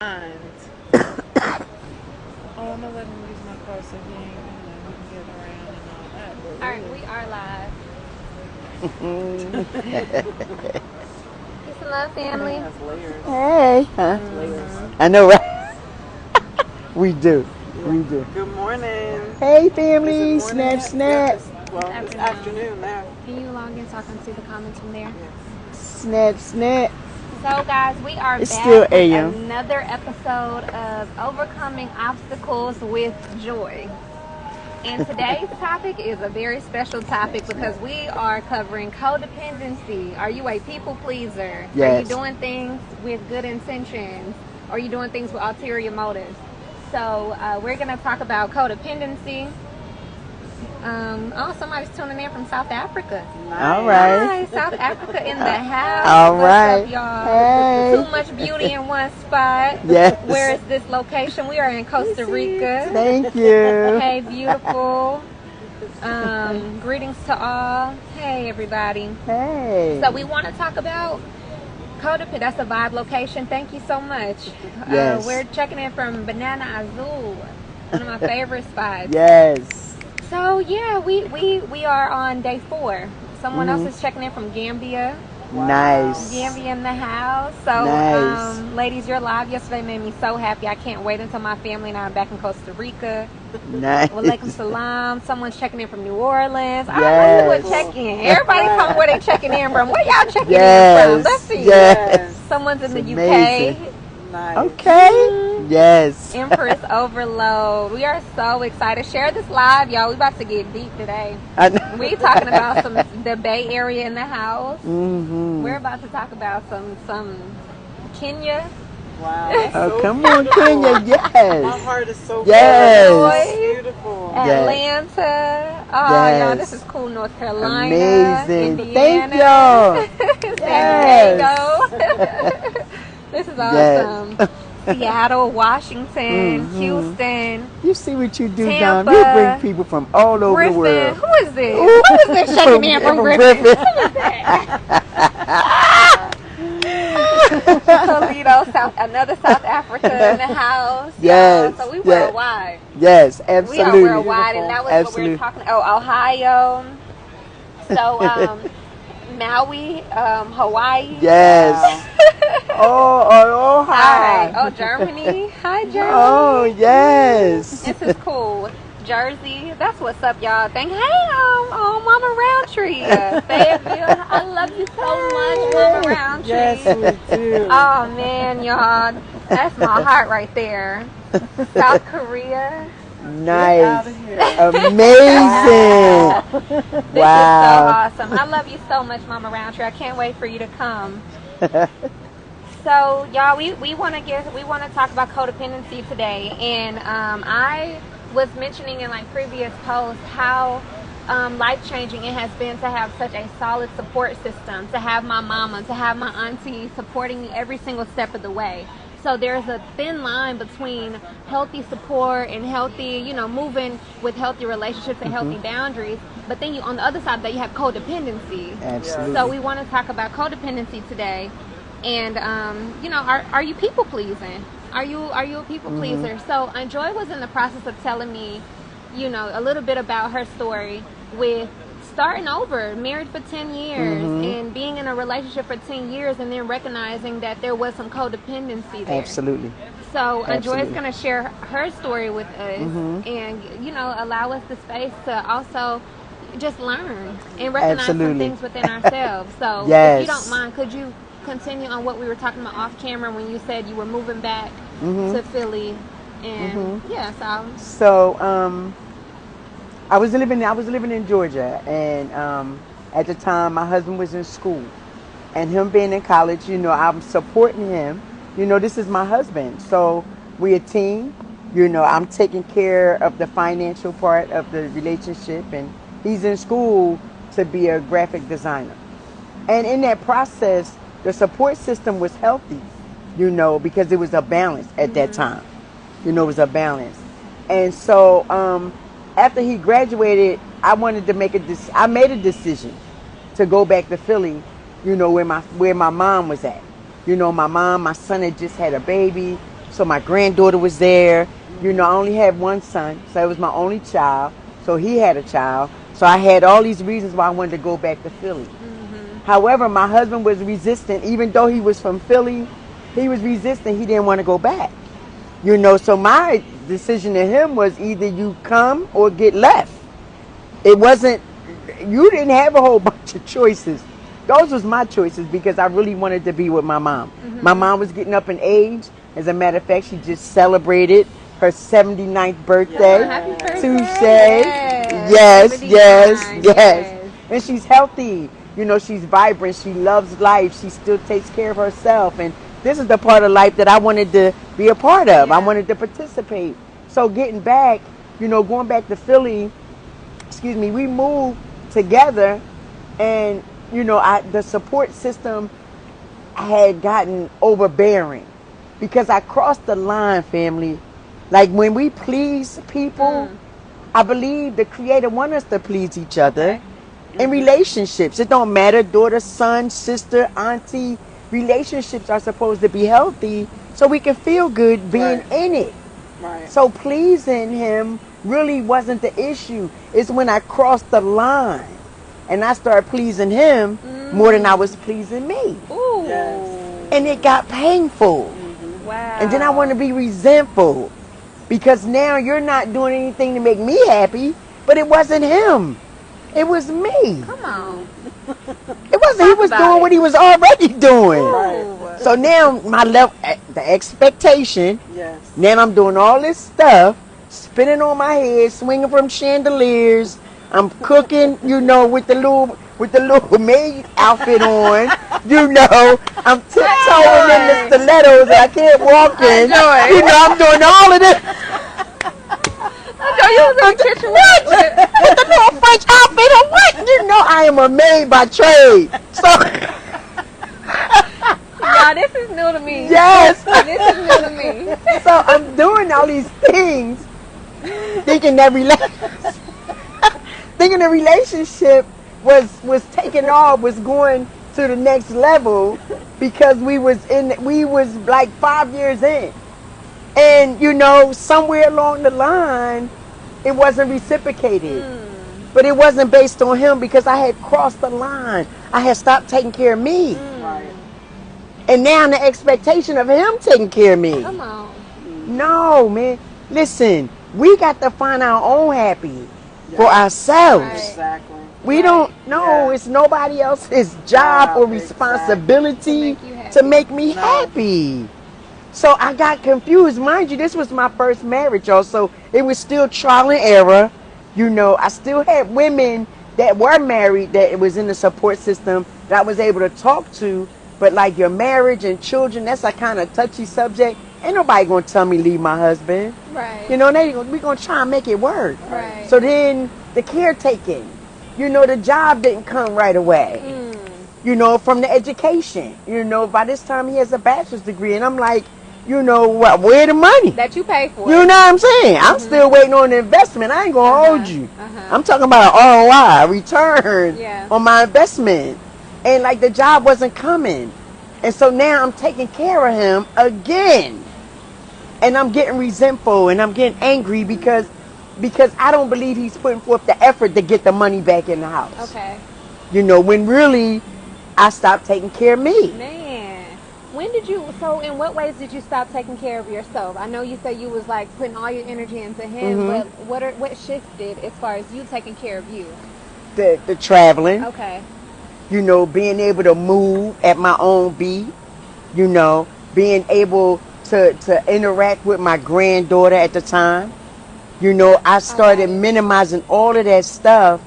And oh, I'm gonna let him use my car so he ain't and we can get around and all that. But All right, really, we are live. Peace and love, family. it has layers. Hey, huh? Layers. I know, right? We do. We do. Good morning. Hey, Is it family. morning Snap, yet? snap. It's afternoon now. Can you log in so I can see the comments from there? Yes. Snap, snap. So, guys, we are It's back still with AM. another episode of Overcoming Obstacles with Joy. And today's topic is a very special topic because we are covering codependency. Are you a people pleaser? Are you Yes. doing things with good intentions? Or are you doing things with ulterior motives? So we're going to talk about codependency. Oh, somebody's tuning in from South Africa. All right. Hi, South Africa in the house. All What's right. up, y'all? Hey. Too much beauty in one spot. Yes. Where is this location? We are in Costa Rica. Thank you. Hey, beautiful. Greetings to all. Hey, everybody. Hey. So we want to talk about codependent. That's a vibe location. Thank you so much. Yes. We're checking in from Banana Azul, one of my favorite spots. Yes. So yeah, we are on day 4. Someone else is checking in from Gambia. Nice. Gambia in the house. So Nice. ladies, your live yesterday made me so happy. I can't wait until my family and I are back in Costa Rica. Nice. Walaikum salam. Someone's checking in from New Orleans. I Yes. really would check in. Everybody tell me where they checking in from. Where y'all checking Yes. in from? Let's see. Yes. Someone's in It's the amazing. UK. Nice. Okay. Yes. Empress Overload. We are so excited. Share this live, y'all. We about to get deep today. We talking about the Bay Area in the house. Mm-hmm. We're about to talk about some Kenya. Wow. That's Oh, so come on, beautiful. Kenya. My Yes. heart is so Yes. full. Beautiful. Atlanta. Oh, Yes. y'all, this is cool. North Carolina. Amazing. Indiana. Thank y'all. San Diego. This is awesome. Yes. Seattle, Washington, Mhm. Houston, You see what you do, Tampa. Dom. You bring people from all over Griffin. the world. Who is this? Who is this checking in from Griffin? Toledo, another South Africa in the house. Yes, So we yes. worldwide. Yes, We are absolutely. worldwide, and that was Absolutely. what we were talking. Oh, Ohio. So Maui, Hawaii. Yes. Oh, hi. Hi. Oh, Germany. Hi, Germany. Oh, yes. This is cool. Jersey. That's what's up, y'all. Mama Roundtree. Fayetteville. I love you so much, Mama Roundtree. Yes, we do. Oh, man, y'all. That's my heart right there. South Korea. Nice. Out of here. Amazing. This Wow. is so awesome. I love you so much, Mama Roundtree. I can't wait for you to come. So, y'all, we want to talk about codependency today, and I was mentioning in like previous posts how life changing it has been to have such a solid support system, to have my mama, to have my auntie supporting me every single step of the way. So there's a thin line between healthy support and healthy, moving with healthy relationships and healthy boundaries. But then on the other side of that, you have codependency. Absolutely. So we want to talk about codependency today. And, are you people pleasing? Are you a people pleaser? So Joy was in the process of telling me, a little bit about her story with starting over, married for 10 years and being in a relationship for 10 years and then recognizing that there was some codependency there. Absolutely. So Joy is Absolutely. going to share her story with us and, allow us the space to also just learn and recognize some Absolutely. things within ourselves. So Yes. if you don't mind, could you continue on what we were talking about off camera when you said you were moving back to Philly and So, I was living in Georgia, and at the time my husband was in school, and him being in college, I'm supporting him. This is my husband, so we're a team. I'm taking care of the financial part of the relationship, and he's in school to be a graphic designer. And in that process, the support system was healthy, because it was a balance at that time. It was a balance. And so after he graduated, I made a decision to go back to Philly, where my mom was at. My son had just had a baby. So my granddaughter was there. You know, I only had one son, so it was my only child. So he had a child. So I had all these reasons why I wanted to go back to Philly. However, my husband was resistant. Even though he was from Philly, he was resistant. He didn't want to go back. You know, so my decision to him was either you come or get left. It wasn't, you didn't have a whole bunch of choices. Those was my choices because I really wanted to be with my mom. My mom was getting up in age. As a matter of fact, she just celebrated her 79th birthday. Happy birthday. Touche. Yes. Yes. And she's healthy. You know, she's vibrant. She loves life. She still takes care of herself. And this is the part of life that I wanted to be a part of. Yeah. I wanted to participate. So getting back, you know, going back to Philly, we moved together. And, you know, the support system had gotten overbearing. Because I crossed the line, family. Like when we please people, I believe the Creator wants us to please each other in relationships. It don't matter, daughter, son, sister, auntie. Relationships are supposed to be healthy so we can feel good being in it. Right. So pleasing him really wasn't the issue. It's when I crossed the line and I started pleasing him more than I was pleasing me. Ooh. Yes. And it got painful. Wow. And then I want to be resentful because now you're not doing anything to make me happy, but it wasn't him. It was me. Come on. It wasn't. He was doing what he was already doing. Right. So now my level, the expectation. Yes. Now I'm doing all this stuff, spinning on my head, swinging from chandeliers. I'm cooking, you know, with the little maid outfit on. You know, I'm tiptoeing in the stilettos and I can't walk in. You know, I'm doing all of this. I know you was in the kitchen With the little French outfit on what? You know, I am a maid by trade. So, Y'all, this is new to me. yes. This is new to me. So I'm doing all these things, thinking that thinking the relationship was taking off, was going to the next level because we was like 5 years in. And you know, somewhere along the line it wasn't reciprocated. But it wasn't based on him because I had crossed the line. I had stopped taking care of me. Right. And now the expectation of him taking care of me. Come on. No, man. Listen, we got to find our own happy for ourselves. Right. Exactly. We don't know. Yeah. It's nobody else's job or responsibility to make me happy. So I got confused. Mind you, this was my first marriage, y'all. So it was still trial and error. You know, I still had women that were married that it was in the support system that I was able to talk to. But like your marriage and children, that's a kind of touchy subject. Ain't nobody gonna tell me leave my husband. Right. You know, we gonna try and make it work. Right. So then the caretaking, you know, the job didn't come right away. You know, from the education. You know, by this time he has a bachelor's degree, and I'm like, you know what? Where the money? That you pay for. You know what I'm saying? I'm still waiting on the investment. I ain't gonna hold you. I'm talking about an ROI, return on my investment. And like the job wasn't coming. And so now I'm taking care of him again. And I'm getting resentful and I'm getting angry because I don't believe he's putting forth the effort to get the money back in the house. Okay. You know, when really I stopped taking care of me. Man. When did you, so in what ways did you stop taking care of yourself? I know you said you was like putting all your energy into him, but what shifted as far as you taking care of you? The traveling. Okay. You know, being able to move at my own beat. You know, being able to interact with my granddaughter at the time. You know, I started minimizing all of that stuff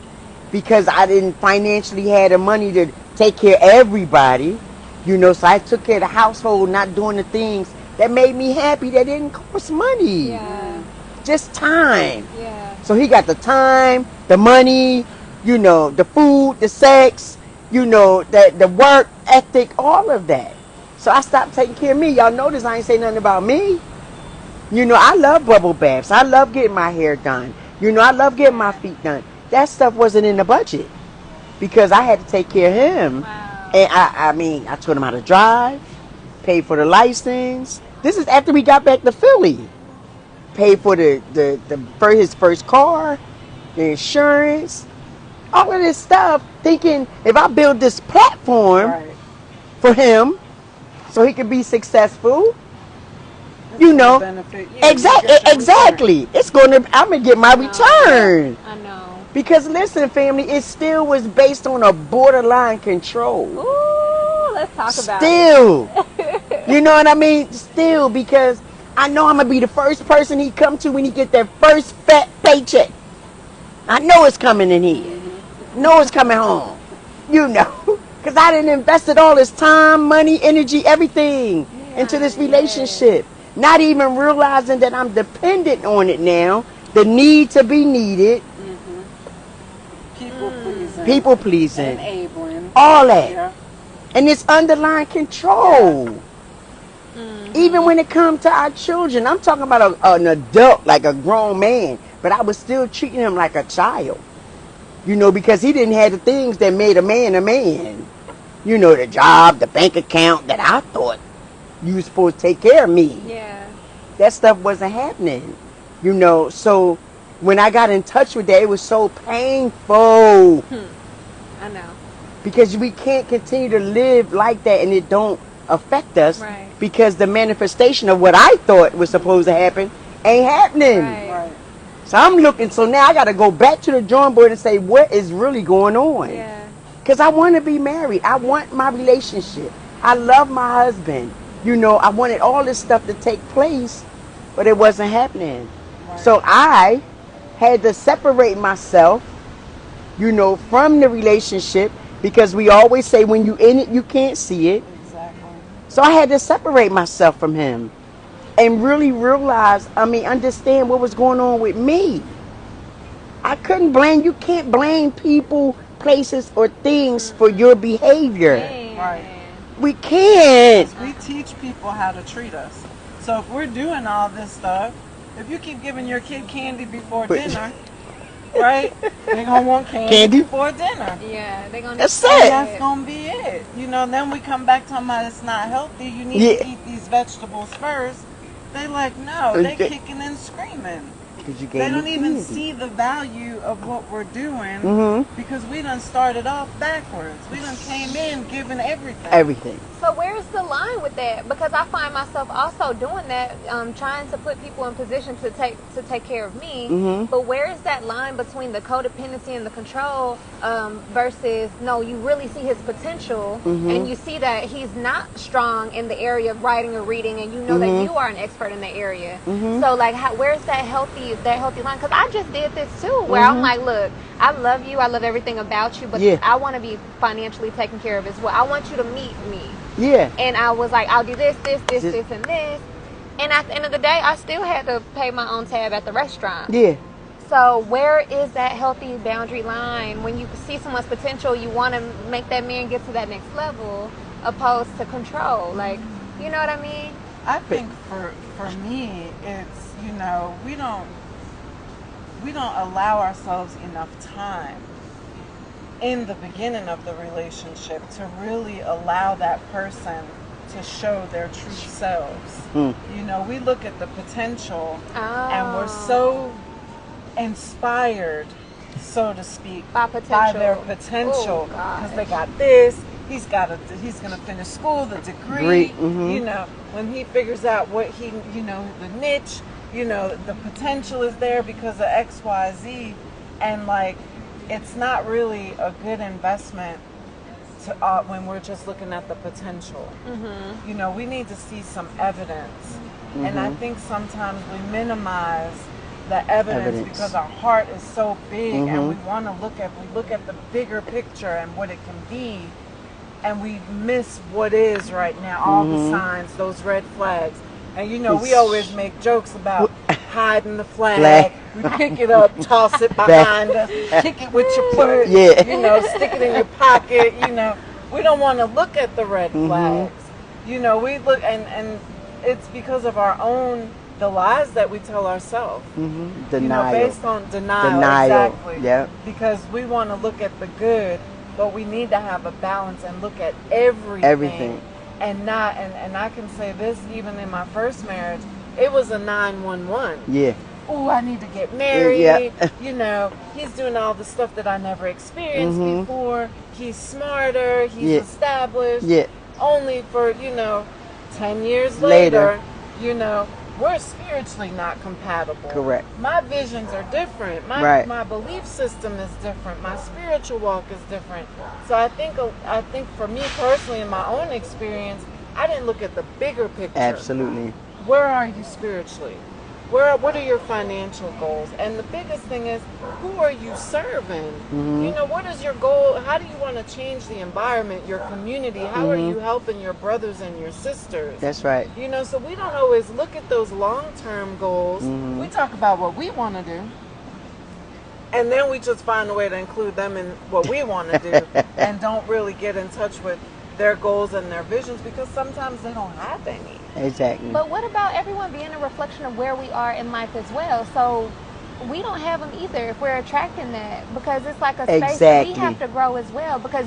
because I didn't financially have the money to take care of everybody. You know, so I took care of the household, not doing the things that made me happy that didn't cost money. Yeah. Just time. Yeah. So he got the time, the money, you know, the food, the sex, you know, the work ethic, all of that. So I stopped taking care of me. Y'all notice I ain't say nothing about me. You know, I love bubble baths. I love getting my hair done. You know, I love getting my feet done. That stuff wasn't in the budget because I had to take care of him. Wow. And I mean, I taught him how to drive, paid for the license, This is after we got back to Philly. Paid for for his first car, the insurance, all of this stuff, thinking if I build this platform Right. for him so he can be successful, It's you gonna know, benefit you. You exactly, get your exactly. I'm gonna get my No. return. I know. Because listen, family, it still was based on a borderline control. Ooh, let's talk about Still, it. you know what I mean? Still, because I know I'm gonna be the first person he come to when he get that first fat paycheck. I know it's coming in here. Know it's coming home. You know, because I didn't invested all this time, money, energy, everything into this relationship. Not even realizing that I'm dependent on it now. The need to be needed. People pleasing. Enabling. All that. Yeah. And it's underlying control. Even when it comes to our children. I'm talking about an adult, like a grown man. But I was still treating him like a child. You know, because he didn't have the things that made a man a man. You know, the job, the bank account that I thought you were supposed to take care of me. Yeah. That stuff wasn't happening. You know, so when I got in touch with that, it was so painful. I know. Because we can't continue to live like that and it don't affect us. Right. Because the manifestation of what I thought was supposed to happen ain't happening. Right. So I'm looking, so now I got to go back to the drawing board and say, what is really going on? Yeah. Because I want to be married. I want my relationship. I love my husband. You know, I wanted all this stuff to take place, but it wasn't happening. Right. So I had to separate myself, you know, from the relationship, because we always say when you in it, you can't see it. Exactly. So I had to separate myself from him and really realize, understand what was going on with me. I couldn't blame, you can't blame people, places, or things for your behavior. Man. Right. We can't. We teach people how to treat us. So if we're doing all this stuff, if you keep giving your kid candy before dinner, right? They're gonna want candy before dinner. Yeah, they're gonna. That's And it. that's gonna be it. You know, then we come back talking about it's not healthy. You need to eat these vegetables first. They like, no, they kicking and screaming. You They don't even see the value of what we're doing because we done started off backwards. We done came in giving everything. So where's the line with that? Because I find myself also doing that, trying to put people in position to take care of me. But where is that line between the codependency and the control versus no, you really see his potential and you see that he's not strong in the area of writing or reading, and you know that you are an expert in the area. So like, where's that healthy line? Because I just did this too, where I'm like, look, I love you, I love everything about you, but I want to be financially taken care of as well. I want you to meet me. Yeah. And I was like, I'll do this, and this. And at the end of the day, I still had to pay my own tab at the restaurant. Yeah. So where is that healthy boundary line? When you see someone's potential, you want to make that man get to that next level, opposed to control. Like, you know what I mean? I think for me, it's, you know, we don't allow ourselves enough time in the beginning of the relationship to really allow that person to show their true selves. You know, we look at the potential and we're so inspired, so to speak, by their potential, because they got this. He's gonna finish school, the degree. You know, when he figures out what he, you know, the niche, you know, the potential is there because of X, Y, Z, and like, it's not really a good investment to when we're just looking at the potential. You know, we need to see some evidence, and I think sometimes we minimize the evidence because our heart is so big, and we want to look at the bigger picture and what it can be, and we miss what is right now, all the signs, those red flags. And you know, we always make jokes about hiding the flag. We pick it up, toss it behind us, kick it with your foot, you know, stick it in your pocket. You know, we don't want to look at the red flags. You know, we look, and it's because of our own, the lies that we tell ourselves. Denial. You know, based on denial. Exactly. Yep. Because we want to look at the good, but we need to have a balance and look at everything. and not, and I can say this, even in my first marriage, it was a 911. Yeah. Oh, I need to get married. Yeah. You know, he's doing all the stuff that I never experienced before. He's smarter. He's established. Yeah. Only for, 10 years later, we're spiritually not compatible. Correct. My visions are different. My belief system is different. My spiritual walk is different. So I think for me personally, in my own experience, I didn't look at the bigger picture. Absolutely. Where are you spiritually? What are your financial goals? And the biggest thing is, who are you serving? What is your goal? How do you want to change the environment, your community? How are you helping your brothers and your sisters? That's right. So we don't always look at those long-term goals. We talk about what we want to do. And then we just find a way to include them in what we want to do and don't really get in touch with their goals and their visions because sometimes they don't have any. Exactly. But what about everyone being a reflection of where we are in life as well? So we don't have them either if we're attracting that, because it's like a space that we have to grow as well, because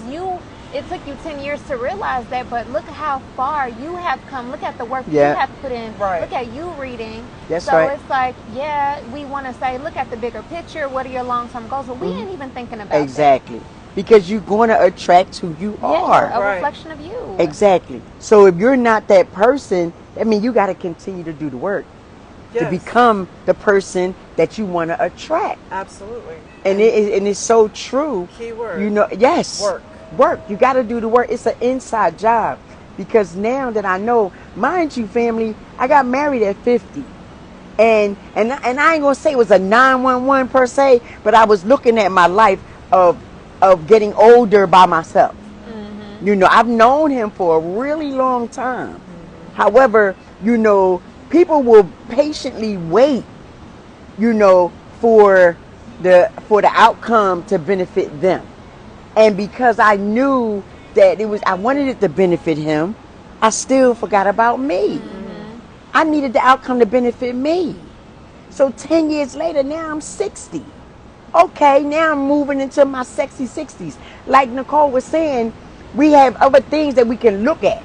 it took you 10 years to realize that, but look how far you have come. Look at the work you have put in. Right. Look at you reading. That's so it's like, we want to say, look at the bigger picture. What are your long-term goals? But we ain't even thinking about exactly. Because you're going to attract who you are. A reflection of you. Exactly. So if you're not that person, I mean, you got to continue to do the work to become the person that you want to attract. Absolutely. And it's so true. Key word. Yes. Work. You got to do the work. It's an inside job. Because now that I know, mind you, family, I got married at 50. And I ain't going to say it was a 911 per se, but I was looking at my life of getting older by myself. I've known him for a really long time. However, people will patiently wait, for the outcome to benefit them. And because I knew that I wanted it to benefit him, I still forgot about me. I needed the outcome to benefit me. So 10 years later, now I'm 60. Okay, now I'm moving into my sexy 60s. Like Nicole was saying, we have other things that we can look at.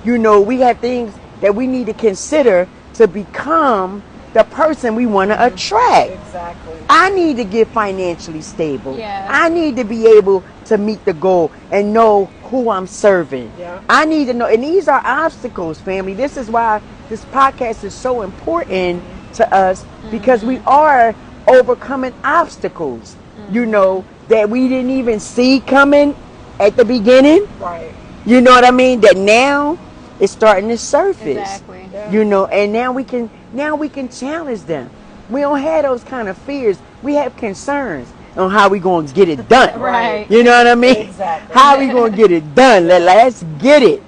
We have things that we need to consider to become the person we want to attract. Exactly. I need to get financially stable. Yeah. I need to be able to meet the goal and know who I'm serving. Yeah. I need to know, and these are obstacles, family. This is why this podcast is so important to us, because we are overcoming obstacles, that we didn't even see coming at the beginning. Right. You know what I mean? That now it's starting to surface. Exactly. Yeah. And now we can challenge them. We don't have those kind of fears. We have concerns on how we going to get it done. Right. You know what I mean? Exactly. How we going to get it done? Let's get it.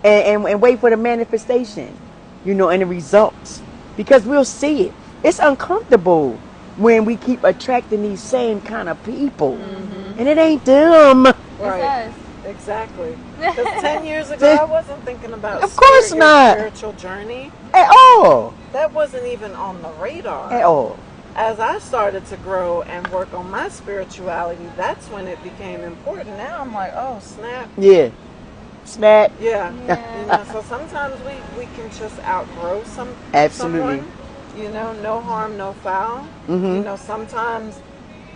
And wait for the manifestation, and the results. Because we'll see it. It's uncomfortable when we keep attracting these same kind of people. And it ain't them. Right. It's us. Exactly. Because 10 years ago, I wasn't thinking about Of course not. spiritual journey. At all. That wasn't even on the radar. At all. As I started to grow and work on my spirituality, that's when it became important. Now I'm like, oh, snap. Yeah. Snap. Yeah. So sometimes we can just outgrow someone. No harm, no foul. Sometimes,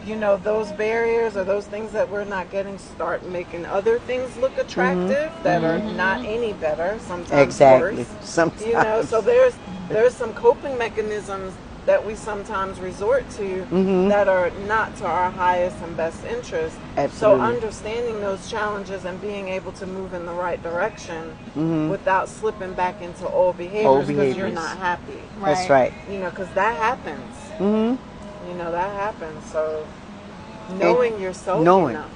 those barriers or those things that we're not getting start making other things look attractive that are not any better, sometimes worse. Sometimes. So there's some coping mechanisms that we sometimes resort to that are not to our highest and best interest. Absolutely. So understanding those challenges and being able to move in the right direction without slipping back into old behaviors because you're not happy. Right. That's right. Because that happens. That happens. So knowing yourself enough.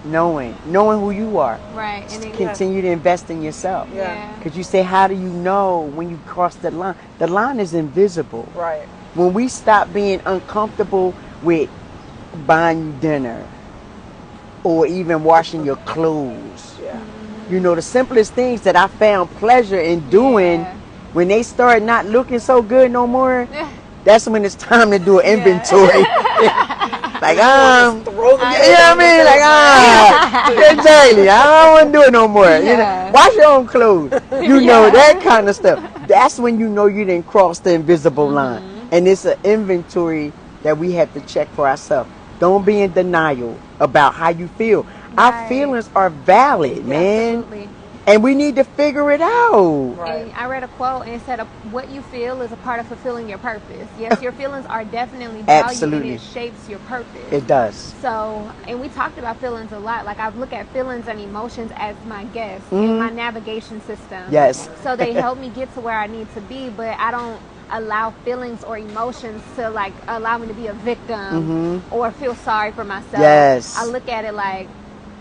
Knowing who you are. Right. And then Continue to invest in yourself. Yeah. Because you say, how do you know when you cross the line? The line is invisible. Right. When we stop being uncomfortable with buying you dinner or even washing your clothes. Yeah. The simplest things that I found pleasure in doing, when they start not looking so good no more, that's when it's time to do an inventory. Like, Throw them you know what I mean? Like, exactly. I don't want to do it no more. You know, wash your own clothes. You know, that kind of stuff. That's when you know you didn't cross the invisible line. And it's an inventory that we have to check for ourselves. Don't be in denial about how you feel. Our feelings are valid, man. Absolutely. And we need to figure it out. Right. And I read a quote and it said, what you feel is a part of fulfilling your purpose. Yes, your feelings are definitely valued. Absolutely. And it shapes your purpose. It does. So, and we talked about feelings a lot. Like, I look at feelings and emotions as my guests in my navigation system. Yes. So they help me get to where I need to be, but I don't allow feelings or emotions to, like, allow me to be a victim or feel sorry for myself. Yes. I look at it like,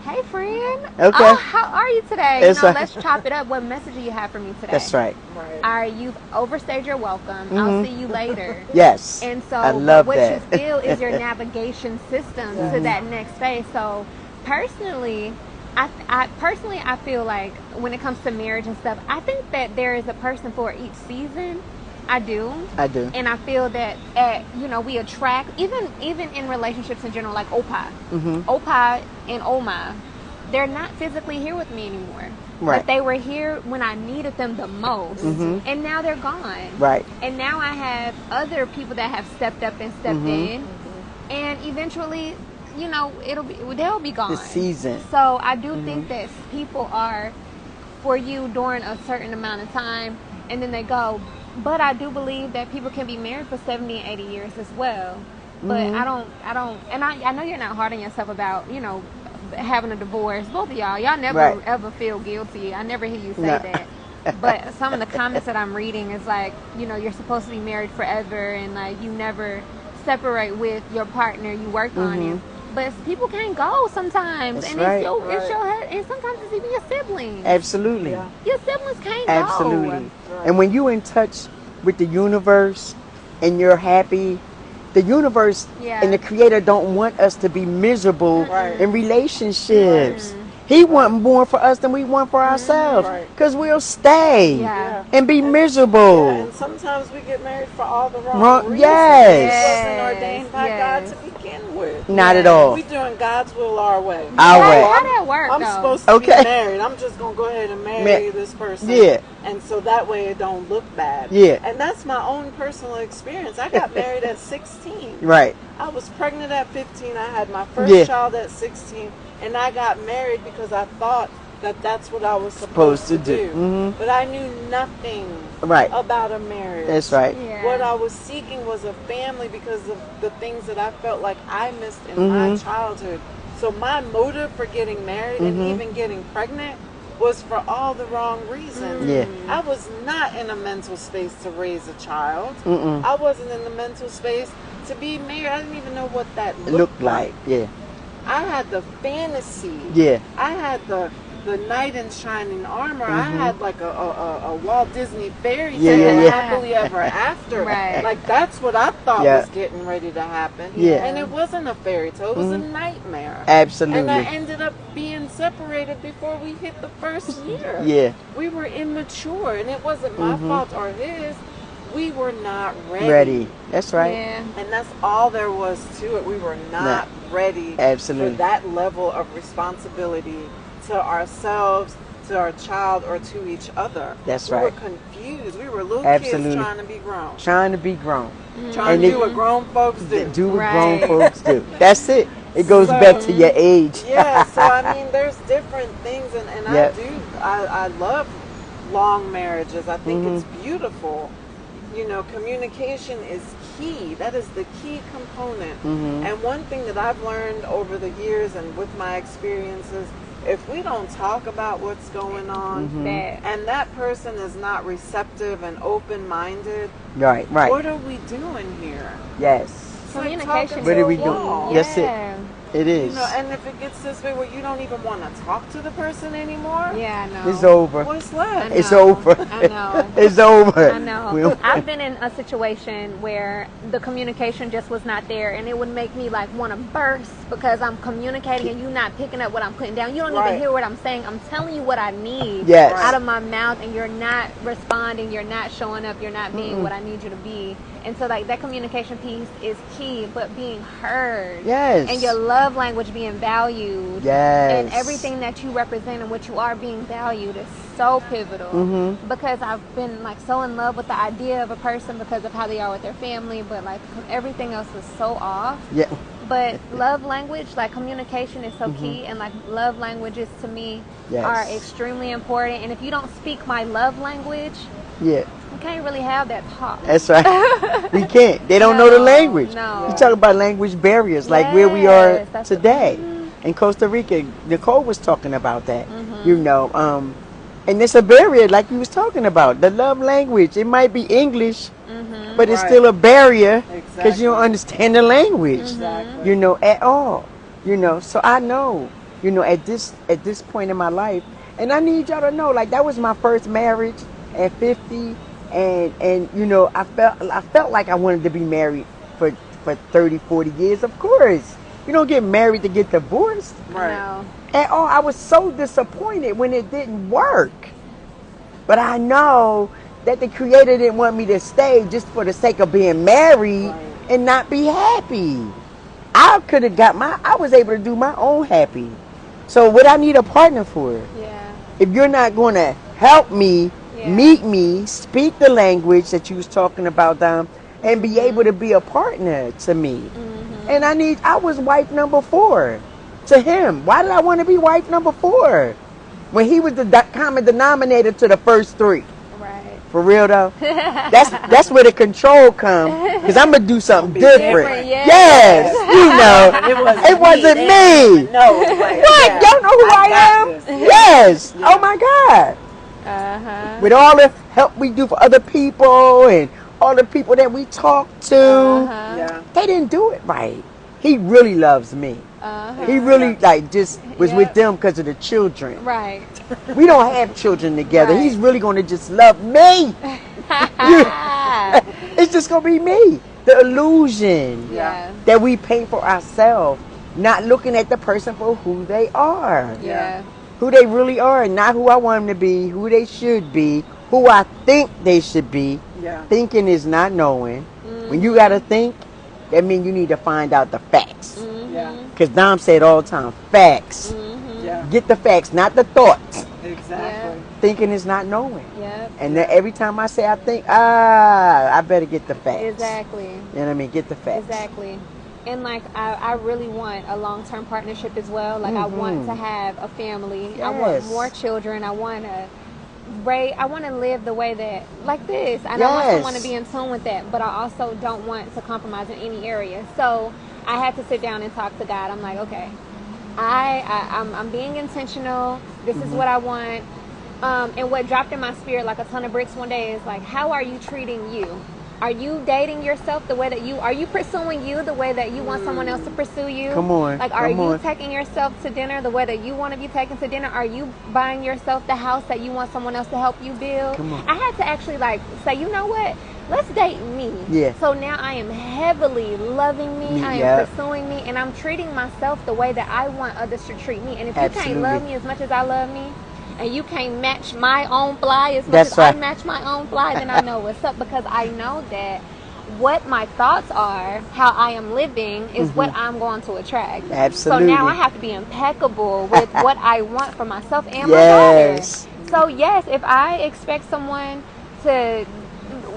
hey, friend. Okay. Oh, how are you today? That's right. Let's chop it up. What message do you have for me today? That's right. Right. All right, you've overstayed your welcome. I'll see you later. Yes. And so I love what that. you feel is your navigation system to that next phase. So personally, I feel like when it comes to marriage and stuff, I think that there is a person for each season. I do. And I feel that, we attract, even in relationships in general, like Opa and Oma, they're not physically here with me anymore. Right. But they were here when I needed them the most. And now they're gone. Right. And now I have other people that have stepped up and stepped in. And eventually, they'll be gone. The season. So I do think that people are for you during a certain amount of time, and then they go. But I do believe that people can be married for 70 and 80 years as well. But I don't, and I know you're not hard on yourself about, having a divorce. Both of y'all never ever feel guilty. I never hear you say that. But some of the comments that I'm reading is like, you're supposed to be married forever, and like you never separate with your partner. You work on it. But people can't go sometimes. That's and right. it's your head, and sometimes it's even your siblings. Absolutely. Yeah. Your siblings can't Absolutely. go. Right. And when you're in touch with the universe and you're happy, the universe and the creator don't want us to be miserable in relationships. He wants more for us than we want for ourselves. Because we'll stay and be miserable. Yeah, and sometimes we get married for all the wrong reasons. Yes. It wasn't ordained by God to begin with. Not at all. We doing God's will our way. Our way. How that work, I'm though? supposed to be married. I'm just going to go ahead and marry this person. Yeah. And so that way it don't look bad. Yeah. And that's my own personal experience. I got married at 16. Right. I was pregnant at 15. I had my first child at 16. And I got married because I thought that that's what I was supposed to do. But I knew nothing about a marriage. That's right. Yeah. What I was seeking was a family because of the things that I felt like I missed in my childhood. So my motive for getting married and even getting pregnant was for all the wrong reasons. Yeah. I was not in a mental space to raise a child. I wasn't in the mental space to be married. I didn't even know what that looked like. Yeah. I had the fantasy. Yeah. I had the knight in shining armor. I had like a Walt Disney fairy tale, happily ever after. Like that's what I thought was getting ready to happen. Yeah. And it wasn't a fairy tale. It was a nightmare. Absolutely. And I ended up being separated before we hit the first year. Yeah. We were immature, and it wasn't my fault or his. We were not ready. That's right. Yeah. And that's all there was to it. We were not ready for that level of responsibility to ourselves, to our child, or to each other. That's we right. We were confused. We were little kids trying to be grown. Trying to be grown. Trying to do what grown folks do. Do what grown folks do. That's it. It goes back to your age. Yeah, so I mean, there's different things, and I love long marriages. I think it's beautiful. Communication is key. That is the key component. And one thing that I've learned over the years and with my experiences, if we don't talk about what's going on and that person is not receptive and open-minded, right. what are we doing here? Yes. Communication. What are we doing? That's it. It is. You know, and if it gets this way where you don't even want to talk to the person anymore, Yeah, I know. It's over. what's left? It's over. I know. It's over. I know. I've been in a situation where the communication just was not there, and it would make me like want to burst because I'm communicating and you're not picking up what I'm putting down. You don't even hear what I'm saying. I'm telling you what I need out of my mouth, and you're not responding. You're not showing up. You're not being what I need you to be. And so, like, that communication piece is key, but being heard. Yes. And your love language being valued. Yes. And everything that you represent and what you are being valued is so pivotal. Because I've been, like, so in love with the idea of a person because of how they are with their family, but, like, everything else is so off. Yeah. But love language, like, communication is so key. And, like, love languages, to me, are extremely important. And if you don't speak my love language... Yeah. You can't really have that talk. That's right. We can't. They don't know the language. No. You talk about language barriers, like where we are today. In Costa Rica, Nicole was talking about that. You know, and it's a barrier, like you was talking about. The love language. It might be English, but it's still a barrier because you don't understand the language. You know, at all. You know, so I know. You know, at this point in my life, and I need y'all to know, like, that was my first marriage at 50. And you know, I felt like I wanted to be married for 30, 40 years. Of course, you don't get married to get divorced. Right. At all. I was so disappointed when it didn't work. But I know that the Creator didn't want me to stay just for the sake of being married and not be happy. I could have I was able to do my own happy. So what I need a partner for? Yeah. If you're not going to help me, meet me, speak the language that you was talking about, Dom, and be able to be a partner to me. And I was wife number 4 to him. Why did I want to be wife number 4? When he was the common denominator to the first 3. Right. For real though? That's where the control comes. Because I'm going to do something different. Yes. You know, it wasn't me. No. What? Y'all know who I am? Yes. Oh my God. With all the help we do for other people and all the people that we talk to, they didn't do it right. He really loves me. He really just was with them because of the children. Right. We don't have children together. He's really going to just love me. It's just going to be me. The illusion that we paint for ourselves, not looking at the person for who they are. Yeah. Who they really are, not who I want them to be, who they should be, who I think they should be. Thinking is not knowing. When you got to think, that means you need to find out the facts. Because Dom said all the time, facts. Get the facts, not the thoughts. Exactly. Thinking is not knowing. Yep. And then every time I say I think, I better get the facts. Exactly. You know what I mean? Get the facts. Exactly. And like I really want a long-term partnership as well. Like I want to have a family. Yes. I want more children. I want to live the way that, like this. And I want someone to be in tune with that. But I also don't want to compromise in any area. So I had to sit down and talk to God. I'm like, okay, I'm being intentional. This is what I want. And what dropped in my spirit like a ton of bricks one day is like, how are you treating you? Are you dating yourself the way that are you pursuing you the way that you want someone else to pursue you? Come on. Like, are you taking yourself to dinner the way that you want to be taken to dinner? Are you buying yourself the house that you want someone else to help you build? Come on. I had to actually like say, you know what? Let's date me. Yeah. So now I am heavily loving me. I am pursuing me, and I'm treating myself the way that I want others to treat me. And if you can't love me as much as I love me, and you can't match my own fly as much as I match my own fly, then I know what's up, because I know that what my thoughts are, how I am living, is what I'm going to attract. Absolutely. So now I have to be impeccable with what I want for myself and my daughter. So yes, if I expect someone to,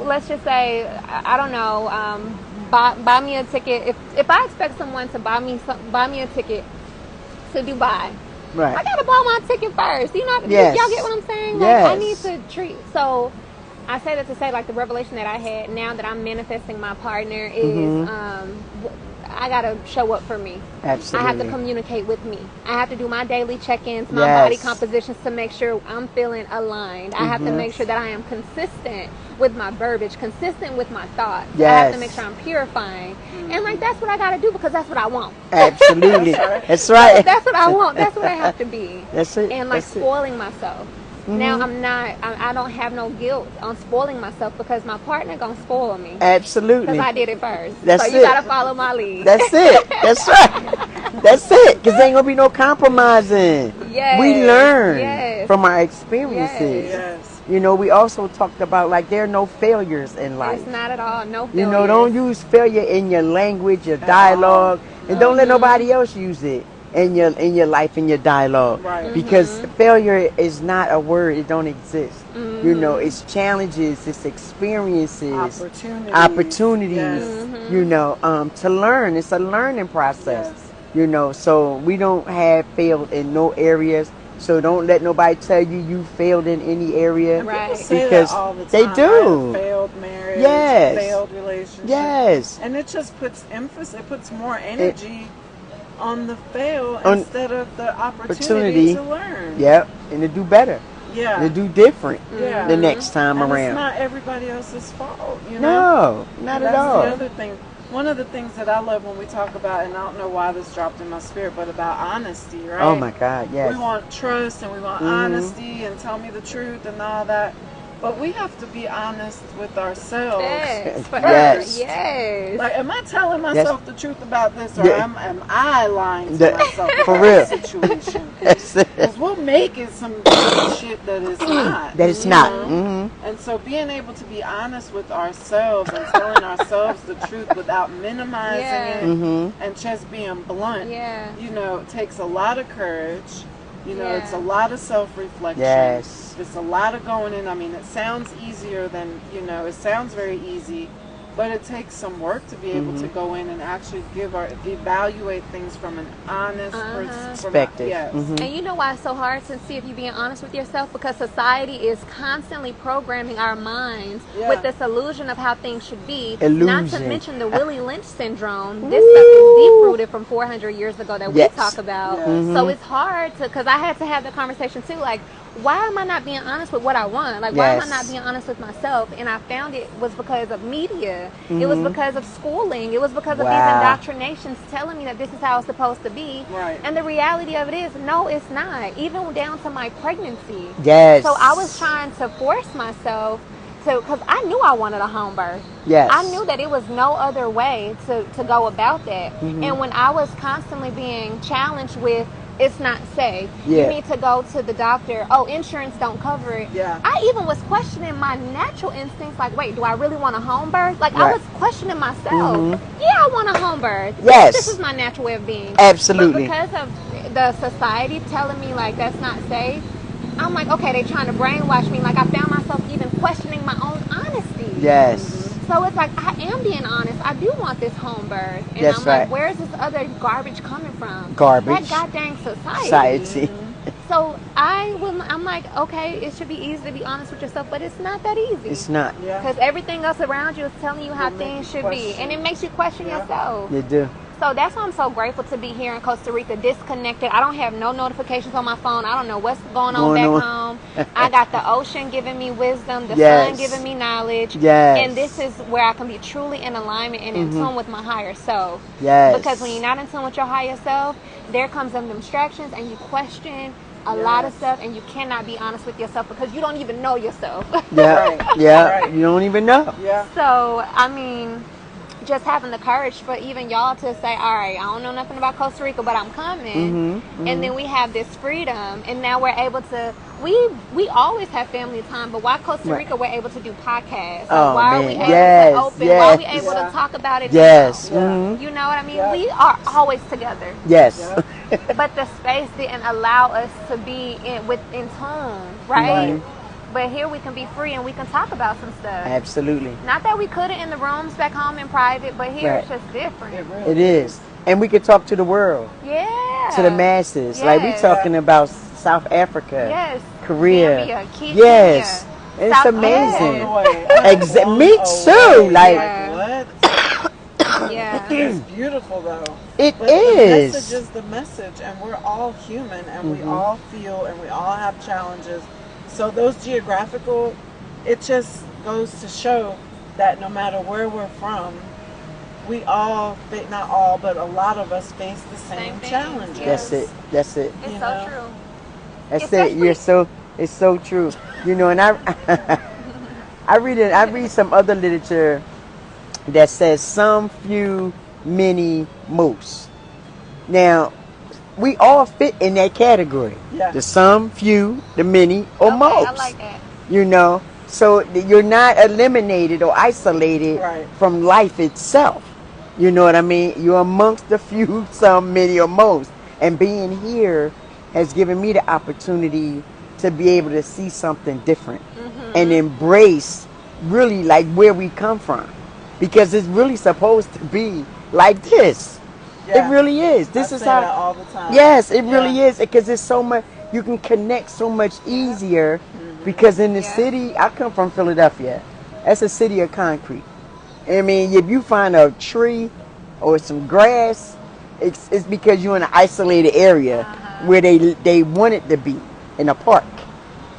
let's just say, I don't know, buy me a ticket. If I expect someone to buy me a ticket to Dubai, right, I gotta buy my ticket first. You know, y'all get what I'm saying? Like, I need to treat. So I say that to say, like, the revelation that I had now that I'm manifesting my partner is, I gotta show up for me. Absolutely. I have to communicate with me. I have to do my daily check-ins, my Yes. body compositions to make sure I'm feeling aligned. I have to make sure that I am consistent with my verbiage, consistent with my thoughts. I have to Yes. make sure I'm purifying. And like that's what I gotta do because that's what I want. Absolutely. That's right. That's what I want. That's what I have to be. That's it. And like That's it. spoiling myself. Now I don't have no guilt on spoiling myself because my partner gonna spoil me. Absolutely. Because I did it first. That's so you it. gotta follow my lead. That's it. That's right. That's it. Because there ain't going to be no compromising. Yes. We learn Yes. from our experiences. Yes. You know, we also talked about like there are no failures in life. It's not at all. No failures. You know, don't use failure in your language, your dialogue, and don't let nobody else use it in your life, in your dialogue. Right. Because failure is not a word; it don't exist. You know, it's challenges, it's experiences, opportunities. Yes. You know, to learn. It's a learning process. Yes. You know, so we don't have failed in no areas. So don't let nobody tell you you failed in any area. People Right. say Because that all the time. they I do. have failed marriage, Yes. failed relationship. Yes. And it just puts emphasis, it puts more energy on the fail On- instead of the Opportunity. opportunity to learn. Yep, and to do better, Yeah. to do different Yeah. the next time And around. it's not everybody else's fault, you know? No, not And at that's all. the other thing. One of the things that I love when we talk about, and I don't know why this dropped in my spirit, but about honesty, right? Oh my God, yes. We want trust and we want honesty and tell me the truth and all that. But we have to be honest with ourselves. Yes. Yes. Yes. Like, am I telling myself the truth about this, or Yeah. am I lying to That- myself for about real. the situation? That's it. Because we'll make it some shit that is not. That it's you not. know? Mm-hmm. And so being able to be honest with ourselves and telling ourselves the truth without minimizing Yeah. it Mm-hmm. and just being blunt, Yeah. you know, it takes a lot of courage. You know, Yeah. it's a lot of self-reflection. Yes. It's a lot of going in. I mean, it sounds easier than, you know, it sounds very easy, but it takes some work to be able to go in and actually evaluate things from an honest Perspective. Yes. Mhm. And you know why it's so hard to see if you're being honest with yourself? Because society is constantly programming our minds Yeah. with this illusion of how things should be. Illusion. Not to mention the Willie Lynch syndrome. This stuff is deep-rooted from 400 years ago that Yes. we talk about. Yes. So it's hard to, because I had to have the conversation too, like, why am I not being honest with what I want? Like, why am I Yes. not being honest with myself? And I found it was because of media. It was because of schooling. It was because of these Wow. indoctrinations telling me that this is how it's supposed to be. Right. And the reality of it is, no, it's not. Even down to my pregnancy. Yes. So I was trying to force myself to, because I knew I wanted a home birth. Yes. I knew that it was no other way to go about that. And when I was constantly being challenged with, it's not safe. Yeah. You need to go to the doctor. Oh, insurance don't cover it. Yeah. I even was questioning my natural instincts. Like, wait, do I really want a home birth? Like, I Right. was questioning myself. Yeah, I want a home birth. Yes. This is my natural way of being. Absolutely. But because of the society telling me, like, that's not safe, I'm like, okay, they're trying to brainwash me. Like, I found myself even questioning my own honesty. Yes. So it's like, I am being honest. I do want this home birth. And That's I'm right. like, where is this other garbage coming from? Garbage. That goddamn society. Society. So I'm like, okay, it should be easy to be honest with yourself, but it's not that easy. It's not. Yeah. Because everything else around you is telling you how It'll make things you should be. question. And it makes you question Yeah. yourself. You do. So that's why I'm so grateful to be here in Costa Rica, disconnected. I don't have no notifications on my phone. I don't know what's going on back home. I got the ocean giving me wisdom, the Yes. sun giving me knowledge. Yes. And this is where I can be truly in alignment and in tune with my higher self. Yes. Because when you're not in tune with your higher self, there comes them distractions and you question a lot of stuff, and you cannot be honest with yourself because you don't even know yourself. Yeah. Right. Yeah. Right. You don't even know. Yeah. So, I mean, just having the courage for even y'all to say, all right, I don't know nothing about Costa Rica, but I'm coming. And then we have this freedom, and now we're able to, we always have family time, but why Costa Right. Rica, we're able to do podcasts. Oh, why are man. we able Yes, to open? Why are we yes. able Yeah. to talk about it Yes. now? Mhm. You know what I mean? Yeah. We are always together. Yes. Yeah. But the space didn't allow us to be in tune, right? Right. But here we can be free and we can talk about some stuff. Absolutely. Not that we couldn't in the rooms back home in private, but here it's Right. just different. It really It is. And we can talk to the world, Yeah. to the masses. Like we Yes. talking about South Africa, Yes. Korea. Zambia, Kenya, Yes. It's South- amazing. blown away. I'm Me blown too. away. Like, Yeah. what? Yeah. Yeah. It's beautiful though. It But is. the message is the message, and we're all human, and we all feel, and we all have challenges. So those geographical, it just goes to show that no matter where we're from, we all, not all, but a lot of us face the same thing. challenges. That's it. That's it. It's You so know? true. That's Especially- it. It's so true. You know, and I read some other literature that says some, few, many, most. Now, we all fit in that category. Yeah. The some, few, the many, or Okay, most. I like that. You know, so you're not eliminated or isolated Right. from life itself. You know what I mean? You're amongst the few, some, many, or most. And being here has given me the opportunity to be able to see something different and embrace really like where we come from, because it's really supposed to be like this. Yeah. It really is. This I is say how. that all the time. Yes, it really Yeah. is, because it's so much. You can connect so much easier because in the Yeah. city, I come from Philadelphia. That's a city of concrete. I mean, if you find a tree or some grass, it's because you're in an isolated area where they want it to be in a park.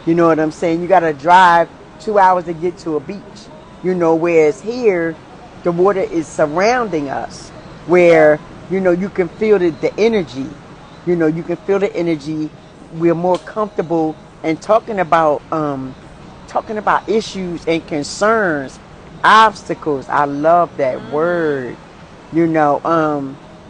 You know what I'm saying? You got to drive 2 hours to get to a beach. You know, whereas here, the water is surrounding us, where you know you can feel the energy. You know, you can feel the energy. We're more comfortable and talking about issues and concerns, obstacles. I love that word. You know,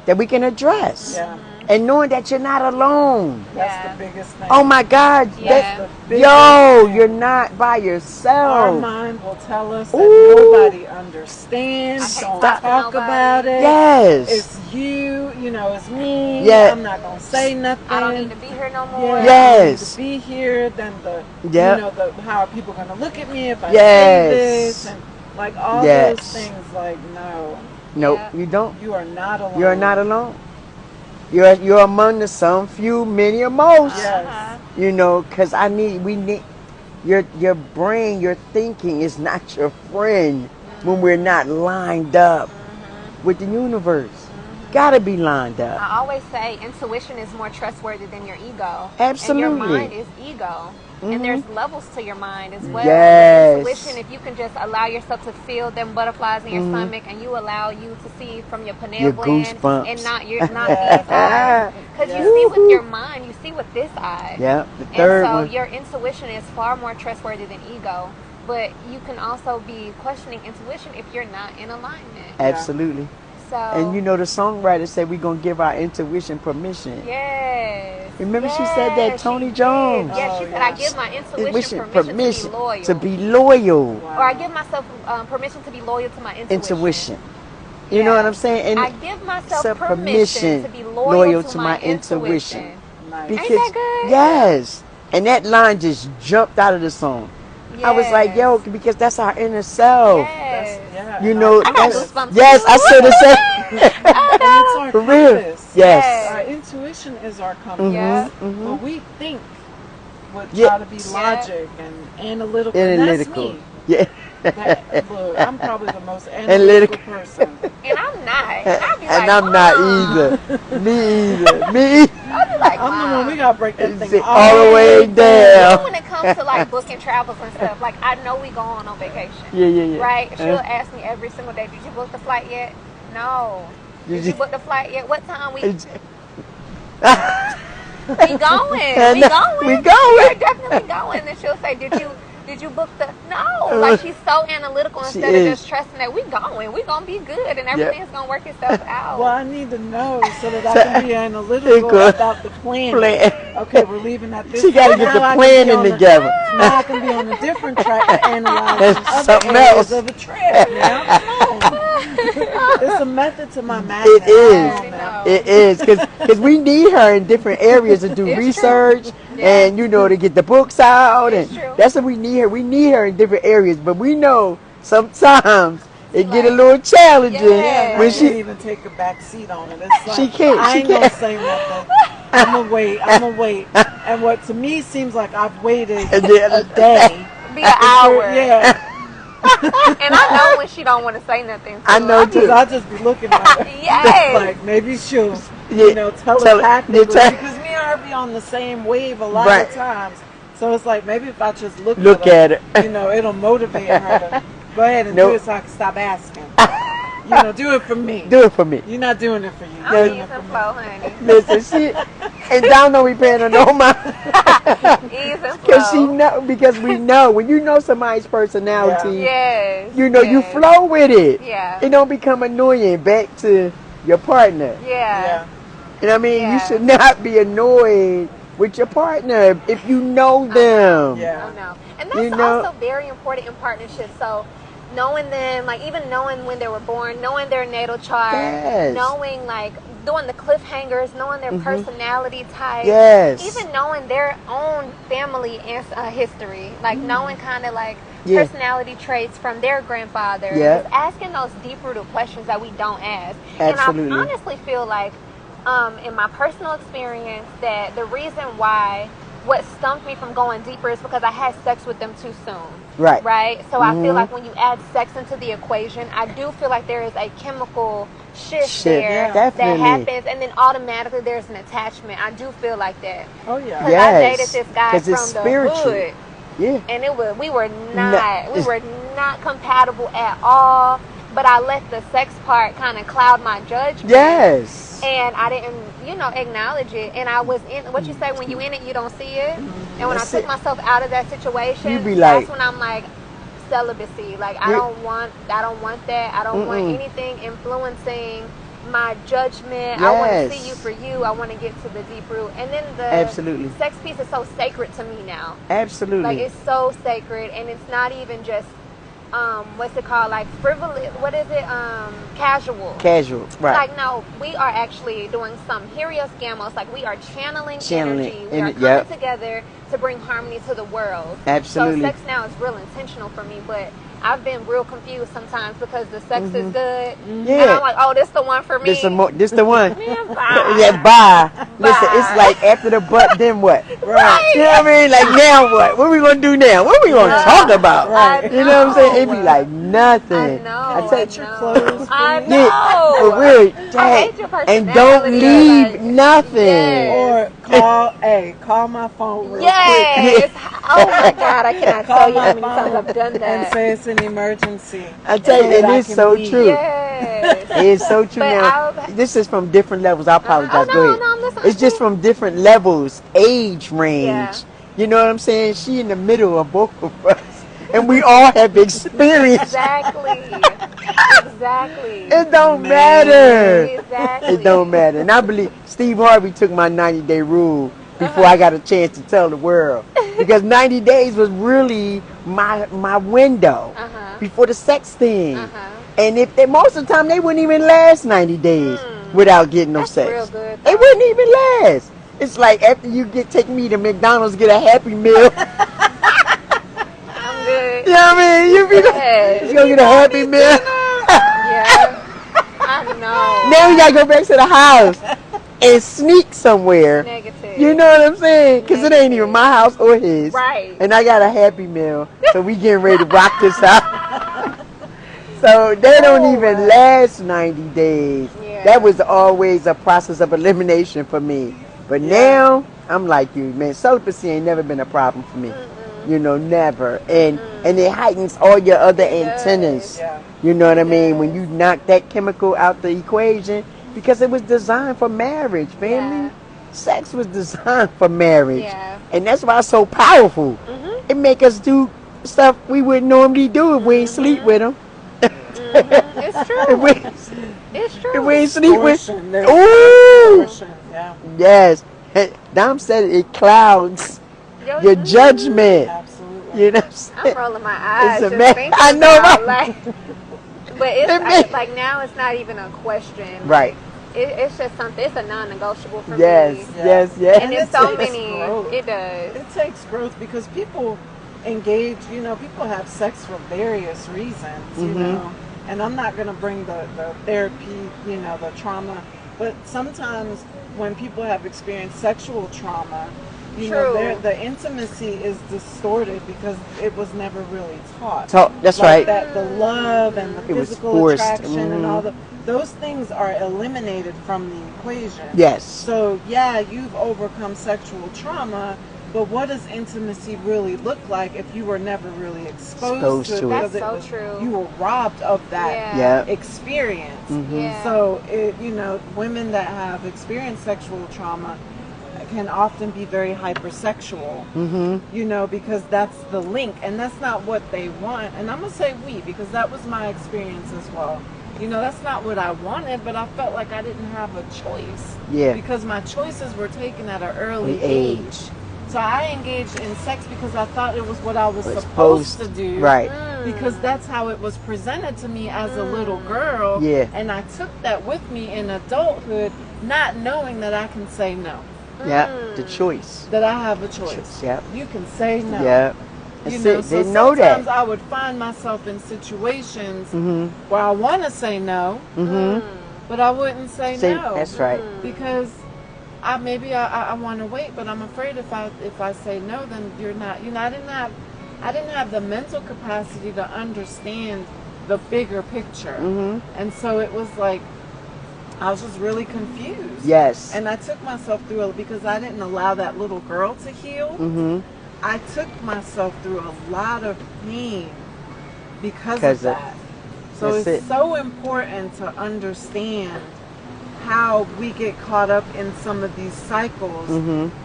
that we can address. Yeah. And knowing that you're not alone. That's Yeah. the biggest thing. Oh my God. Yeah. That's The biggest yo, thing. you're not by Our yourself. mind will tell us that Ooh. nobody understands. I Don't can't talk to talk nobody. about it. Yes. It's you. You know, it's me. Yeah. I'm not gonna say nothing. I don't need to be here no more. Yeah, Yes. I need to be here. Then Yep. you know, how are people gonna look at me if I Yes. say this? And like all Yes. those things. Like no, Nope, Yeah. you don't. you are not alone. You're not alone. You're among the some, few, many, or most. Yes. You know, because we need your brain, your thinking is not your friend when we're not lined up with the universe. Gotta be lined up. I always say intuition is more trustworthy than your ego. Absolutely. And your mind is ego. And there's levels to your mind as well. Yes. With intuition, if you can just allow yourself to feel them butterflies in your stomach, and you allow you to see from your pineal Your gland goosebumps. and not these eyes. Because you see with your mind, you see with this eye. Yeah, the And third so one. your intuition is far more trustworthy than ego. But you can also be questioning intuition if you're not in alignment. Absolutely. So And you know, the songwriter said we're going to give our intuition permission. yes. Remember she said that, Yes, Tony she did. Jones? Yes, she Oh, said I yeah. give my intuition Permission permission to to be loyal. be loyal. Wow. Or I give myself permission to be loyal to my intuition. Intuition. You know what I'm saying? And I give myself self- permission to be loyal to my intuition. intuition. Nice. Because Ain't that good? yes, and that line just jumped out of the song. I was like, Yes. yo, because that's our inner self. Yes. Yeah. You and know, I got that's, goosebumps yes, too. I should have said. And it's our For real. compass. Yes. Our intuition is our compass. Yeah. But we think would Yeah. try to be logic and analytical. And Analytical. that's me. Yeah. Look, I'm probably the most analytical person. And I'm not. And I'll be And like, I'm not Mom. either. Me either. Me either. I'll be like, I'm the one, Mom. we gotta break that Is thing it all the way Even down? when it comes to like booking travels and stuff, like I know we going on vacation. Yeah. Right? She'll ask me every single day, did you book the flight yet? No. Did you book the flight yet? What time we going? We going. We going. We're definitely going. And she'll say, did you book the no? Like she's so analytical She instead of is. just trusting that we going. We gonna be good and everything's gonna work itself out. Well, I need to know so that I can be analytical about the plan. Okay, we're leaving at this She got to time. get the Now I can planning be on together. Now I can be on a different track to analyze That's other something areas else. of the trip. Now, come on. It's a method to my madness. It is. Come on now. It is because we need her in different areas to do It's research true. and you know to get the books out It's and true. that's what we need her. We need her in different areas, but we know sometimes it get a Like, little challenging Yeah, when I can't she. even take a back seat on it. It's like, She can't- I she ain't gonna can't. say nothing. I'm gonna wait. And what to me seems like I've waited And then- a day. Be an hour. Yeah. And I know when she don't want to say nothing. I know too. Because I'll just be looking at her. Yes. Like, maybe she'll, Yeah, telepathically. tell- Because me and her be on the same wave a lot Right. of times. So it's like, maybe if I just look at her. it'll motivate her to go ahead and Nope. do it so I can stop asking. Do it for me. Do it for me. You're not doing it for you. I'm You're doing easy it for me. flow, honey. Listen, she and Dom don't be paying her no mind. Ease and Because flow. because we know when you know somebody's personality, Yes. you yes. flow with it. Yeah. It don't become annoying back to your partner. Yeah. You know what I mean? You Yeah. should not be annoyed with your partner if you know them. Yeah. I know. And that's also very important in partnerships. So knowing them, like even knowing when they were born, knowing their natal chart, Yes. knowing like doing the cliffhangers, knowing their personality type, Yes. even knowing their own family history, like knowing kind of like Yeah. personality traits from their grandfather. Yeah. Just asking those deep-rooted questions that we don't ask. Absolutely. And I honestly feel like in my personal experience that the reason why what stumped me from going deeper is because I had sex with them too soon. Right. Right? So I feel like when you add sex into the equation, I do feel like there is a chemical shift there definitely. that happens, and then automatically there's an attachment. I do feel like that. Oh, yeah. Because Yes. I dated this guy 'Cause from it's the spiritual. hood, Yeah. and we were not compatible at all. But I let the sex part kind of cloud my judgment. Yes. And I didn't, acknowledge it. And I was in what you say, when you in it, you don't see it. And when That's I took it. myself out of that situation, You be that's like- when I'm like, celibacy. Like I Yeah. don't want that. I don't want anything influencing my judgment. I want to see Yes. you for you. I want to get to the deep root. And then the Absolutely. sex piece is so sacred to me now. Absolutely. Like it's so sacred, and it's not even just what's it called, like frivolous, what is it, casual. Casual. Right. Like no, we are actually doing some Helios Gamos, like we are channeling energy. We are in- coming yep. together to bring harmony to the world. Absolutely. So sex now is real intentional for me, but I've been real confused sometimes because the sex is good. And Yeah. I'm like, oh, this the one for me. This the one. Man, bye. Yeah, bye. Listen, Bye. it's like after the butt, then what? Right. You know what I mean? Like now what? What we gonna do now? What we gonna talk about? Right. You know what I'm saying? It be know. like nothing. I know. Take your clothes, I please. know. Yeah, for real. I hate your And don't personality, leave like, nothing. yes. Or call my phone real Yes. Oh my God, I cannot quick. tell you how Call many my times phone I've done and that. say it's an emergency. I tell you, So that it I is can so leave. true. Yes. It is so true. But Now, this is from different levels. I apologize. Oh, Go no, ahead. no, I'm listening. It's just from different levels, age range. Yeah. You know what I'm saying? She in the middle of both of us. And we all have experience. Exactly. Exactly. It don't matter. Exactly. It don't matter. And I believe Steve Harvey took my 90-day rule before I got a chance to tell the world. Because 90 days was really my window before the sex thing. And if they, most of the time they wouldn't even last 90 days without getting no That's sex. real good, They though. wouldn't even last. It's like after you take me to McDonald's, get a Happy Meal. I'm good. You know what I mean? You be Yes. you gonna get a Happy Meal. Yeah. I know. Now we gotta go back to the house and sneak somewhere. Negative. You know what I'm saying? Because it ain't even my house or his. Right. And I got a Happy Meal. So we getting ready to rock this out. So they don't even last 90 days. Yeah. That was always a process of elimination for me. But now, I'm like you, man. Celibacy ain't never been a problem for me. You know, never. And it heightens all your other antennas. Yeah. You know what I mean? When you knock that chemical out the equation, because it was designed for marriage, family. Yeah. Sex was designed for marriage. Yeah. And that's why it's so powerful. It make us do stuff we wouldn't normally do if we ain't sleep with them. It's If true. we, It's if true. we ain't sleep with Portion, there's Ooh! portion, yeah. Yes. Dom said it clouds Yo, your judgment. Absolutely. You know what I'm saying? I'm rolling my eyes. It's a just man- thinking I know, about, right? like, but it's It may- like now it's not even a question. Right. It's just something. It's a non-negotiable for Yes, me. Yeah. yes, yes. And it there's so takes many. growth. It does. It takes growth because people engage, people have sex for various reasons, you know. And I'm not going to bring the therapy, the trauma. But sometimes when people have experienced sexual trauma, You True. know, the intimacy is distorted because it was never really taught. That's like right. That the love and the It was physical forced. attraction and all those things are eliminated from the equation. Yes. So yeah, you've overcome sexual trauma, but what does intimacy really look like if you were never really exposed to it? That's Because so was, true. you were robbed of that Yeah. experience. Yeah. So women that have experienced sexual trauma can often be very hypersexual, because that's the link, and that's not what they want. And I'm gonna say we, because that was my experience as well. That's not what I wanted, but I felt like I didn't have a choice. Yeah. Because my choices were taken at an early The age. So I engaged in sex because I thought it was what I was supposed to do. Right. Because that's how it was presented to me as a little girl. Yeah. And I took that with me in adulthood, not knowing that I can say no. Yeah. The choice. That I have a choice. Yeah. You can say no. Yeah. So they know sometimes that. I would find myself in situations where I want to say no, but I wouldn't say no. That's right. Because I want to wait, but I'm afraid if I say no, then you're not. I didn't have the mental capacity to understand the bigger picture, and so it was like I was just really confused. Yes. And I took myself through it because I didn't allow that little girl to heal. I took myself through a lot of pain because of that. So it's so important to understand how we get caught up in some of these cycles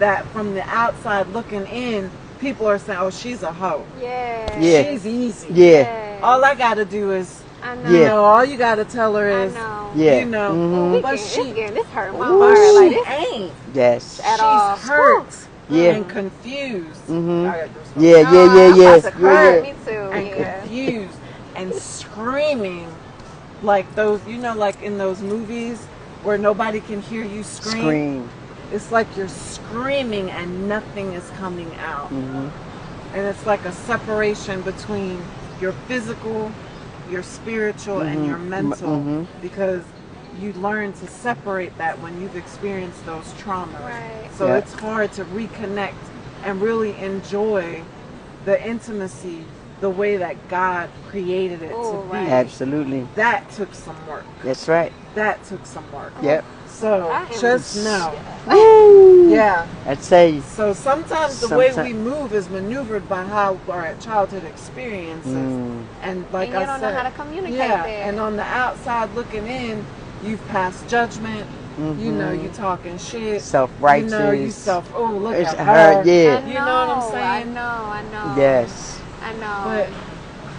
that from the outside looking in, people are saying, oh, she's a hoe. Yeah. She's easy. Yeah. All I got to do is, I know. all you got to tell her is, but this hurt my but heart. she Like, ain't. Yes. At all. She's hurt. Yeah. And confused. Yeah. Me too. And confused and screaming like those, like in those movies where nobody can hear you scream. It's like you're screaming and nothing is coming out. And it's like a separation between your physical, your spiritual, and your mental, because you learn to separate that when you've experienced those traumas. Right. So it's hard to reconnect and really enjoy the intimacy the way that God created it to be. Absolutely. That took some work. That's right. That took some work. Yep. So just know. Woo. Yeah. I'd say. So sometimes the way we move is maneuvered by how our childhood experiences. And like and you I don't said, know how to communicate yeah. there. And on the outside looking in, you've passed judgment. You talking shit. Self-righteous. Look It's at her. Yeah. You know what I'm saying? I know. Yes. I know.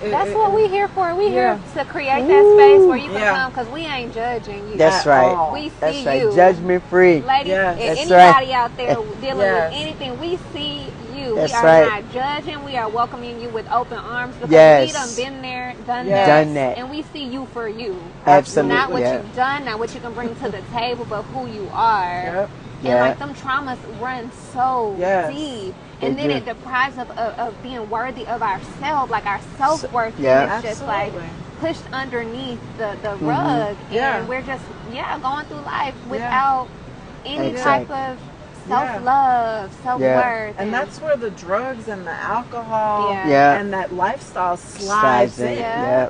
But that's what we're here for. We're here to create that space where you can come, because we ain't judging you. That's right. We see That's right. you. Judgment free. Ladies, That's anybody out there dealing Yes. with anything, we see you. That's we are right. not judging. We are welcoming you with open arms, because Yes. we done been there, Yes. Done that. and we see you for you. Absolutely. Not what Yeah. you've done, not what you can bring to the table, but who you are. Yep. And like them traumas run so deep. And then it deprives us of being worthy of ourselves, like our self-worth is just like pushed underneath the rug. And we're just, going through life without any type of self-love, self-worth. And that's where the drugs and the alcohol Yeah. and that lifestyle slides in.